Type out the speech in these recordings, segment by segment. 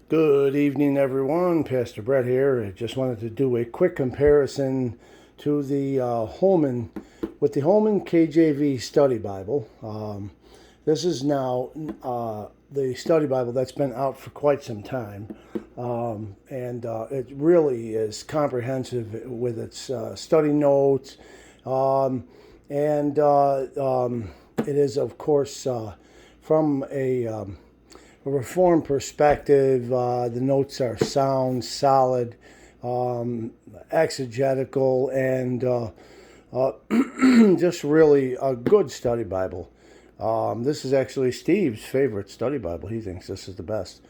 Good evening, everyone. Pastor Brett here. I just wanted to do a quick comparison to the Holman KJV Study Bible. This is now the study Bible that's been out for quite some time, and it really is comprehensive with its study notes, and it is, of course, from a Reformed perspective. The notes are sound, solid, exegetical, and just really a good study Bible. This is actually Steve's favorite study Bible. He thinks this is the best.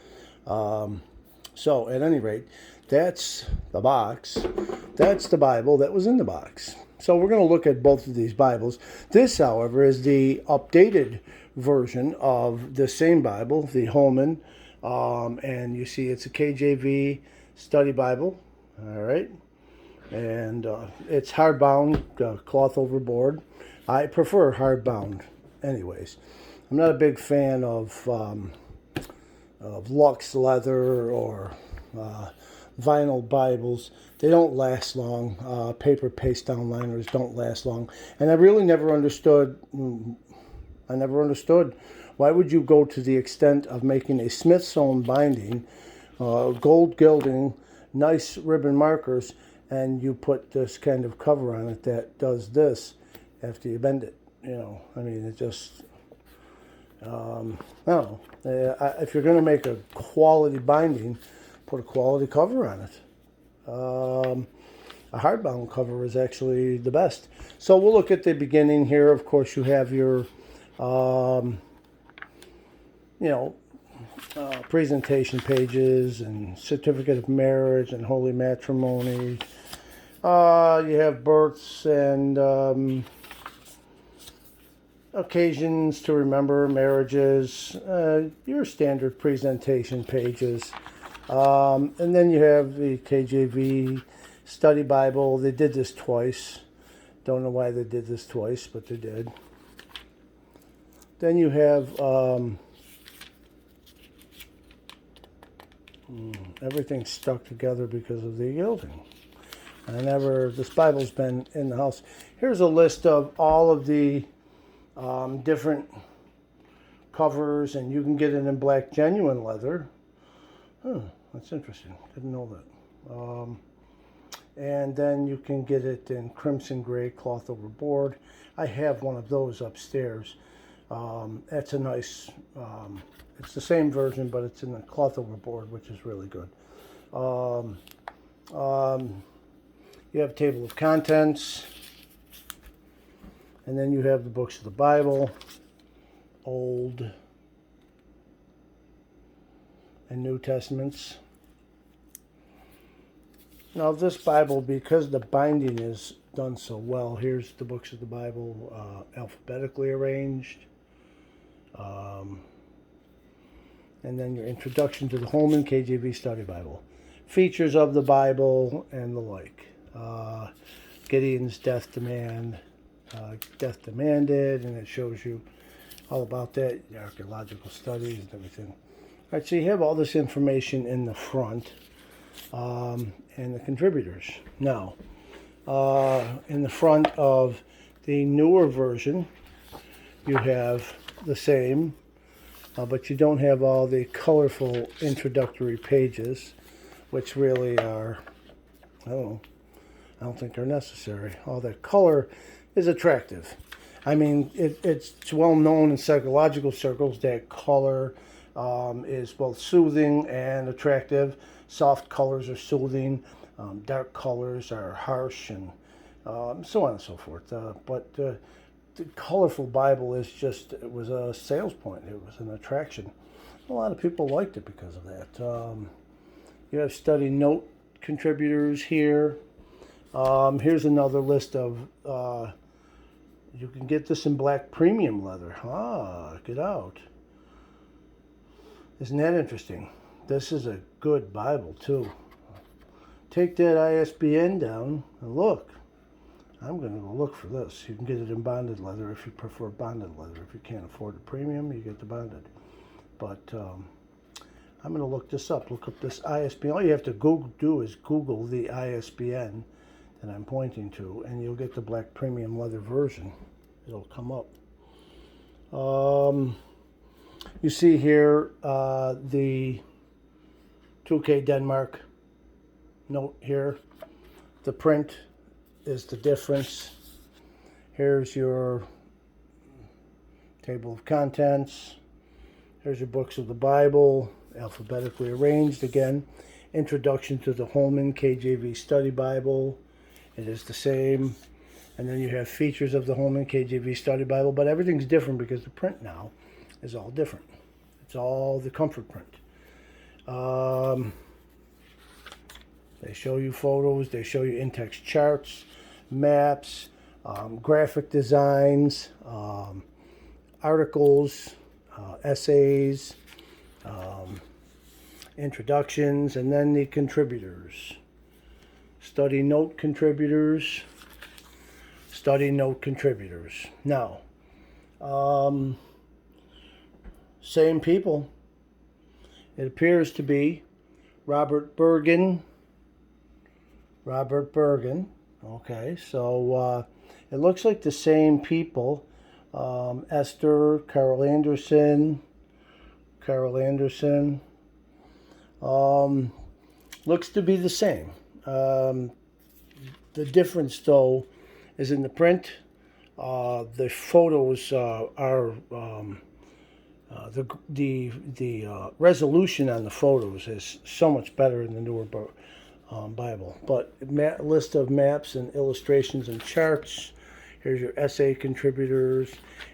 So, at any rate, that's the box. That's the Bible that was in the box. So we're going to look at both of these Bibles. This, however, is the updated version of the same Bible, the Holman, and you see it's a KJV study Bible, all right, and it's hardbound, cloth overboard. I prefer hardbound, anyways. I'm not a big fan of Lux leather or vinyl Bibles. They don't last long. Paper paste down liners don't last long, and I really never understood. Why would you go to the extent of making a Smith sewn binding, gold gilding, nice ribbon markers, and you put this kind of cover on it that does this after you bend it? I mean, it just, I don't know. If you're going to make a quality binding, put a quality cover on it. A hardbound cover is actually the best. So we'll look at the beginning here. Of course, you have your presentation pages and certificate of marriage and holy matrimony. You have births and occasions to remember, marriages, your standard presentation pages. And then you have the KJV Study Bible. They did this twice. Don't know why they did this twice, but they did. Then you have everything stuck together because of the gilding. This Bible's been in the house. Here's a list of all of the different covers, and you can get it in black genuine leather. That's interesting. Didn't know that. And then you can get it in crimson gray cloth overboard. I have one of those upstairs. That's a nice, it's the same version, but it's in the cloth overboard, which is really good. You have a table of contents, and then you have the books of the Bible, Old and New Testaments. Now this Bible, because the binding is done so well, here's the books of the Bible alphabetically arranged. And then your introduction to the Holman KJV Study Bible. Features of the Bible and the like. Gideon's death demanded, and it shows you all about that, the archaeological studies and everything. All right, so you have all this information in the front, and the contributors. Now, in the front of the newer version, you have the same, but you don't have all the colorful introductory pages, which really are, I don't think they're necessary. All that color is attractive. I mean, it's well known in psychological circles that color is both soothing and attractive. Soft colors are soothing, dark colors are harsh, and so on and so forth. But the colorful Bible it was a sales point. It was an attraction. A lot of people liked it because of that. You have study note contributors here. Here's another list of, you can get this in black premium leather. Get out. Isn't that interesting? This is a good Bible too. Take that ISBN down and look. I'm going to go look for this. You can get it in bonded leather if you prefer bonded leather. If you can't afford the premium, you get the bonded. But I'm going to look this up. Look up this ISBN. All you have to do is Google the ISBN that I'm pointing to, and you'll get the black premium leather version. It'll come up. You see here the 2K Denmark note here. The print is the difference. Here's your table of contents. Here's your books of the Bible, alphabetically arranged again. Introduction to the Holman KJV Study Bible. It is the same. And then you have features of the Holman KJV Study Bible, but everything's different because the print now is all different. It's all the comfort print. They show you photos, they show you in-text charts, maps, graphic designs, articles, essays, introductions, and then the contributors. Study note contributors. Study note contributors. Now, same people. It appears to be Robert Bergen. Okay, so it looks like the same people. Esther, Carol Anderson. Looks to be the same. The difference, though, is in the print. The photos are the resolution on the photos is so much better in the newer Bible. But list of maps and illustrations and charts. Here's your essay contributors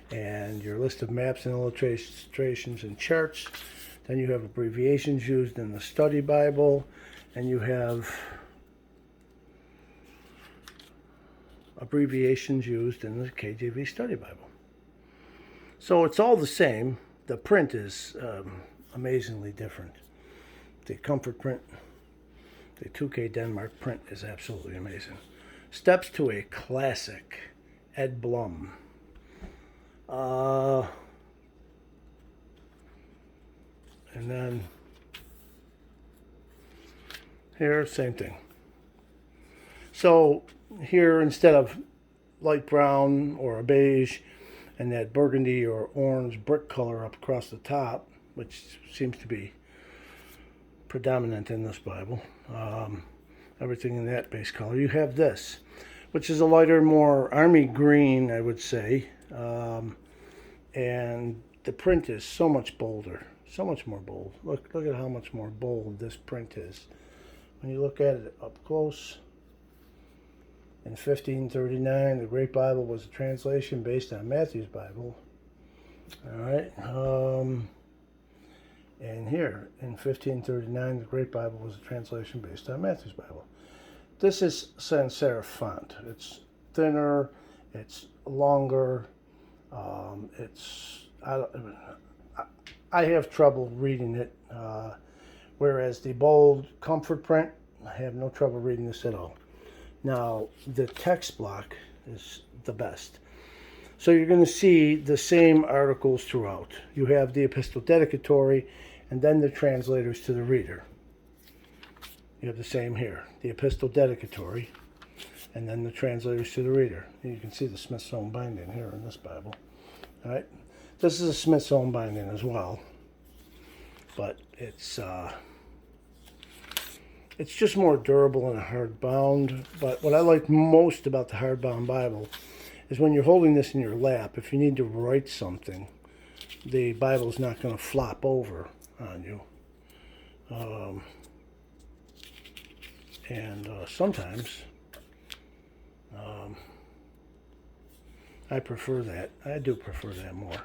and your list of maps and illustrations and charts. Then you have abbreviations used in the study Bible, and you have abbreviations used in the KJV Study Bible. So it's all the same. The print is amazingly different. The comfort print, the 2K Denmark print is absolutely amazing. Steps to a classic, Ed Blum. And then here, same thing. So here, instead of light brown or a beige and that burgundy or orange brick color up across the top, which seems to be predominant in this Bible, everything in that base color, you have this, which is a lighter, more army green, I would say, and the print is so much bolder, so much more bold. Look at how much more bold this print is. When you look at it up close, in 1539, the Great Bible was a translation based on Matthew's Bible. All right. And here, in 1539, the Great Bible was a translation based on Matthew's Bible. This is sans serif font. It's thinner, it's longer, I have trouble reading it, whereas the bold comfort print, I have no trouble reading this at all. Now, the text block is the best. So you're going to see the same articles throughout. You have the epistle dedicatory and then the translators to the reader. You have the same here, the epistle dedicatory and then the translators to the reader. You can see the Smithsonian binding here in this Bible. All right, this is a Smithsonian binding as well, but it's just more durable and hardbound. But what I like most about the hardbound Bible is when you're holding this in your lap, if you need to write something, the Bible's not going to flop over on you. Sometimes I prefer that. I do prefer that more.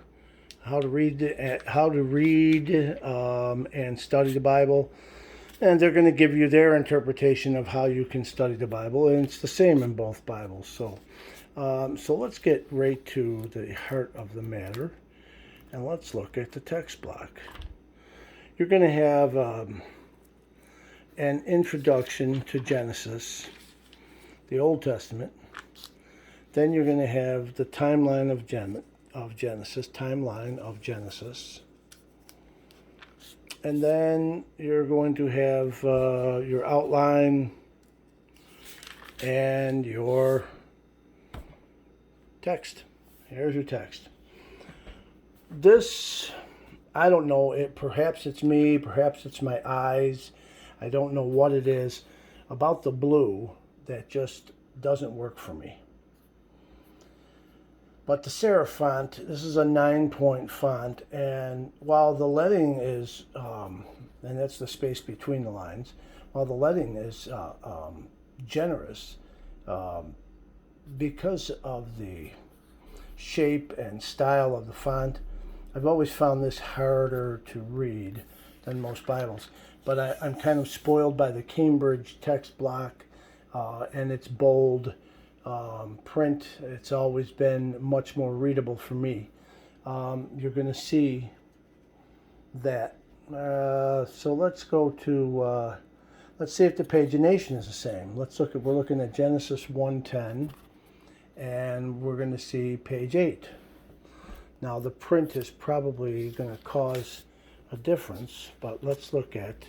How to read and study the Bible. And they're going to give you their interpretation of how you can study the Bible, and it's the same in both Bibles. So let's get right to the heart of the matter, and let's look at the text block. You're going to have an introduction to Genesis, the Old Testament. Then you're going to have the timeline of Genesis, And then you're going to have your outline and your text. Here's your text. This, I don't know, perhaps it's me, perhaps it's my eyes. I don't know what it is about the blue that just doesn't work for me. But the serif font, this is a 9-point font, and while the leading is, and that's the space between the lines, while the leading is generous, because of the shape and style of the font, I've always found this harder to read than most Bibles. But I'm kind of spoiled by the Cambridge text block, and its bold print. It's always been much more readable for me. You're going to see that. So let's go to, let's see if the pagination is the same. We're looking at Genesis 1:10, and we're going to see page 8. Now the print is probably going to cause a difference, but let's look at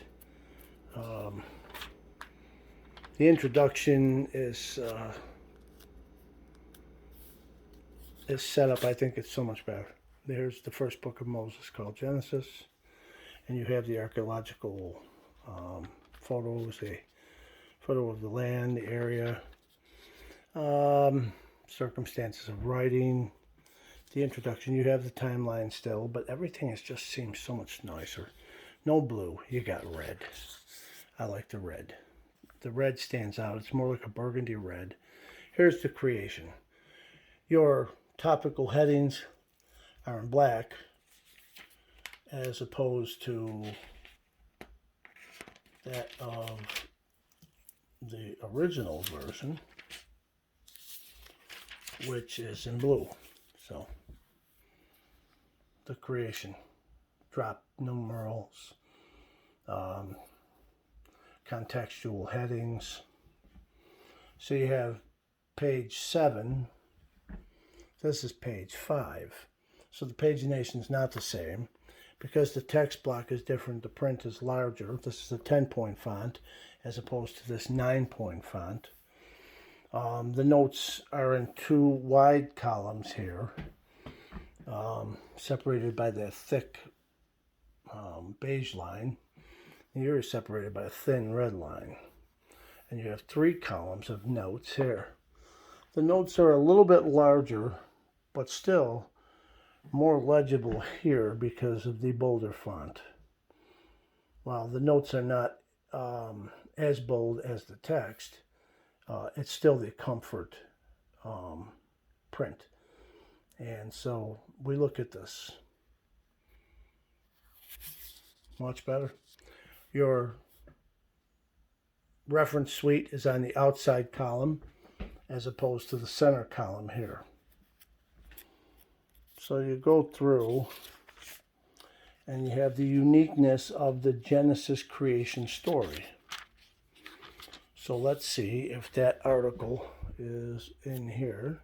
the introduction is set up. I think it's so much better. There's the first book of Moses called Genesis, and you have the archaeological photos, a photo of the land, the area, circumstances of writing, the introduction. You have the timeline still, but everything just seems so much nicer. No blue, you got red. I like the red. The red stands out. It's more like a burgundy red. Here's the creation. Your topical headings are in black, as opposed to that of the original version, which is in blue. So the creation, drop numerals, contextual headings. So you have page 7. This is page 5. So the pagination is not the same. Because the text block is different, the print is larger. This is a 10-point font as opposed to this 9-point font. The notes are in 2 wide columns here, separated by that thick beige line. Here is separated by a thin red line. And you have 3 columns of notes here. The notes are a little bit larger, but still more legible here because of the bolder font. While the notes are not as bold as the text, it's still the comfort print. And so we look at this. Much better. Your reference suite is on the outside column as opposed to the center column here. So you go through and you have the uniqueness of the Genesis creation story. So let's see if that article is in here.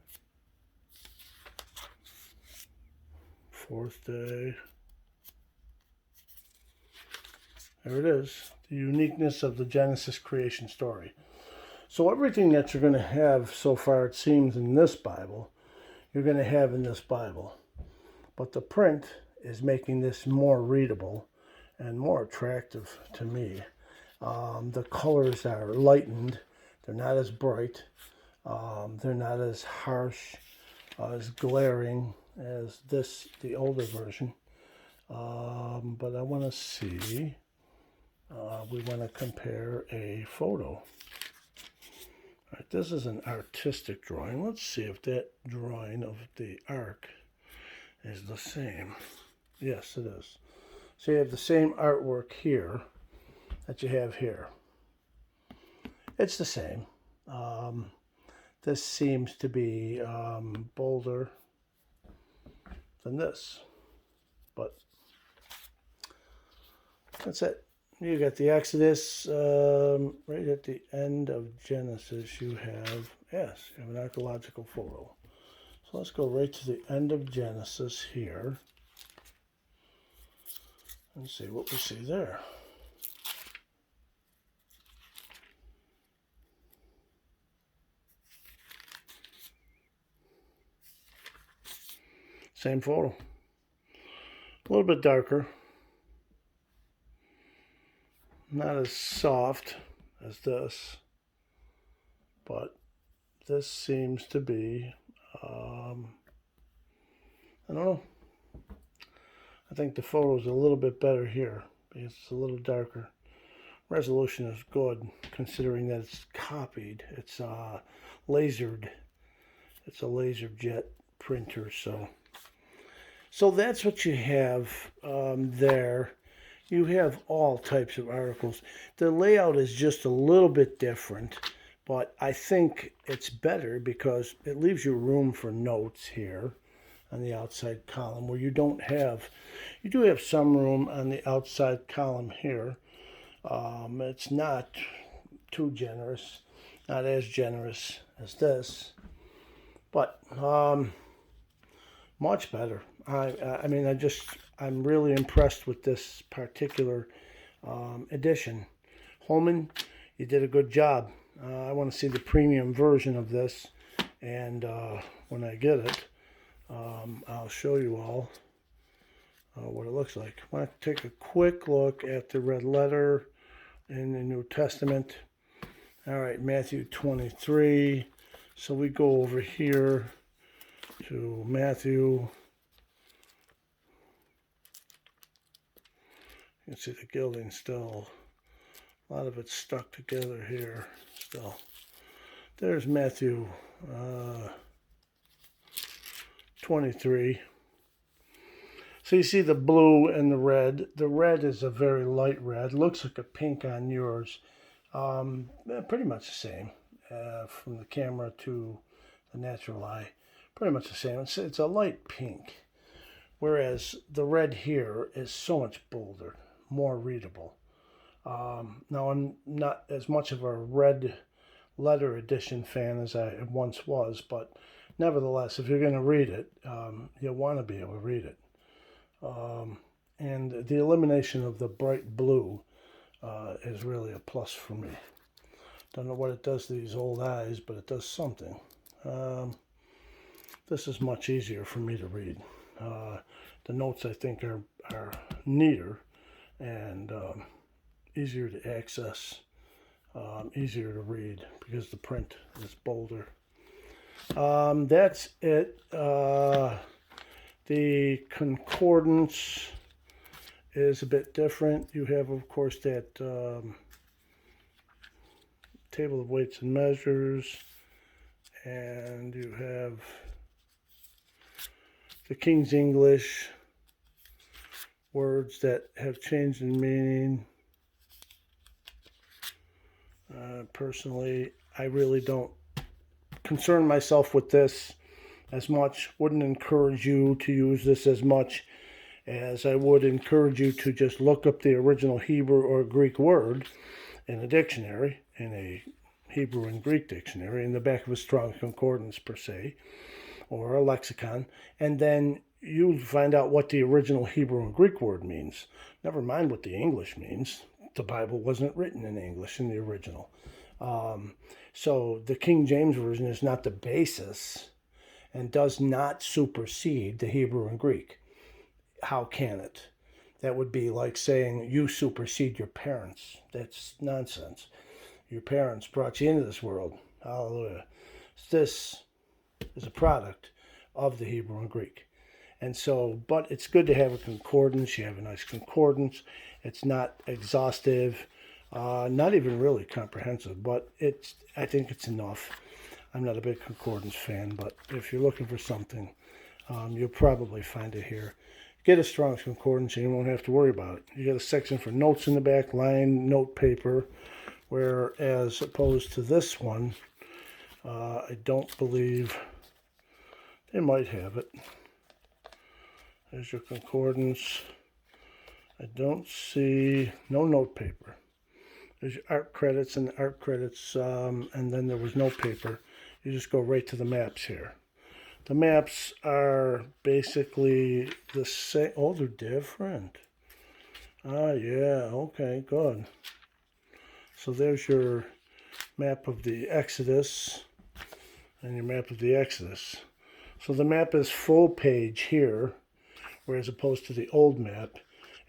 4th day. There it is. The uniqueness of the Genesis creation story. So everything that you're going to have so far, it seems, in this Bible, you're going to have in this Bible. But the print is making this more readable and more attractive to me. The colors are lightened. They're not as bright. They're not as harsh, as glaring as the older version. But I want to see. We want to compare a photo. All right, this is an artistic drawing. Let's see if that drawing of the ark is the same. Yes, it is. So you have the same artwork here that you have here. It's the same. This seems to be bolder than this, but that's it. You got the Exodus, right at the end of Genesis you have an archaeological photo. So let's go right to the end of Genesis here. and see what we see there. Same photo. A little bit darker. Not as soft as this, but this seems to be, I don't know. I think the photo is a little bit better here because it's a little darker. Resolution is good considering that it's copied. It's lasered. It's a laser jet printer, so that's what you have there. You have all types of articles. The layout is just a little bit different, but I think it's better because it leaves you room for notes here on the outside column where you do have some room on the outside column here. It's not too generous, not as generous as this, but much better. I mean, I'm really impressed with this particular edition. Holman, you did a good job. I want to see the premium version of this, and when I get it, I'll show you all what it looks like. I want to take a quick look at the red letter in the New Testament. All right, Matthew 23. So we go over here to Matthew. You can see the gilding still. A lot of it's stuck together here still. There's Matthew 23. So you see the blue and the red. The red is a very light red. Looks like a pink on yours. Pretty much the same from the camera to the natural eye. Pretty much the same. It's a light pink. Whereas the red here is so much bolder, more readable. Now, I'm not as much of a red letter edition fan as I once was, but nevertheless, if you're going to read it, you'll want to be able to read it. And the elimination of the bright blue is really a plus for me. Don't know what it does to these old eyes, but it does something. This is much easier for me to read. The notes, I think, are neater and easier to access, easier to read because the print is bolder. That's it. The Concordance is a bit different. You have, of course, that table of weights and measures, and you have the King's English words that have changed in meaning. Personally, I really don't concern myself with this as much. Wouldn't encourage you to use this as much as I would encourage you to just look up the original Hebrew or Greek word in a dictionary, in a Hebrew and Greek dictionary, in the back of a Strong's Concordance per se, or a lexicon, and then you find out what the original Hebrew and Greek word means. Never mind what the English means. The Bible wasn't written in English in the original. So the King James Version is not the basis and does not supersede the Hebrew and Greek. How can it? That would be like saying you supersede your parents. That's nonsense. Your parents brought you into this world. Hallelujah. This is a product of the Hebrew and Greek. And so, but it's good to have a concordance. You have a nice concordance. It's not exhaustive, not even really comprehensive, but I think it's enough. I'm not a big concordance fan, but if you're looking for something, you'll probably find it here. Get a Strong's Concordance and you won't have to worry about it. You got a section for notes in the back, lined note paper, whereas opposed to this one, I don't believe they might have it. There's your concordance. I don't see no note paper. There's your art credits and the art credits, and then there was no paper. You just go right to the maps here. The maps are basically the same. Oh, they're different. Ah, yeah, okay, good. So there's your map of the Exodus and your map of the Exodus. So the map is full page here, whereas opposed to the old map,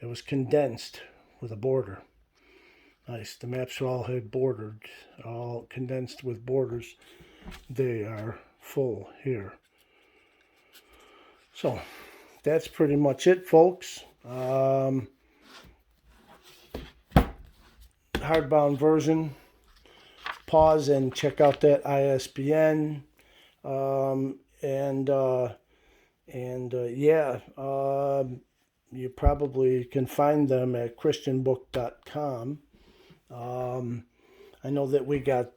it was condensed with a border. Nice. The maps all had bordered, all condensed with borders. They are full here. So that's pretty much it, folks. Hardbound version. Pause and check out that ISBN. You probably can find them at christianbook.com. I know that we got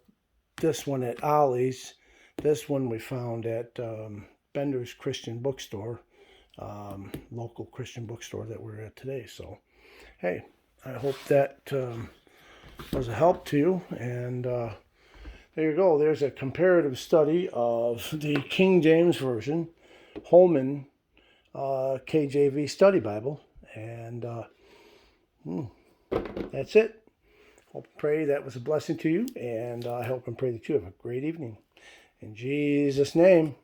this one at Ollie's. This one we found at Bender's Christian Bookstore, local Christian bookstore that we're at today. So, hey, I hope that was a help to you. And there you go. There's a comparative study of the King James Version, Holman KJV Study Bible. And that's it. Hope and pray that was a blessing to you. And I hope and pray that you have a great evening. In Jesus' name.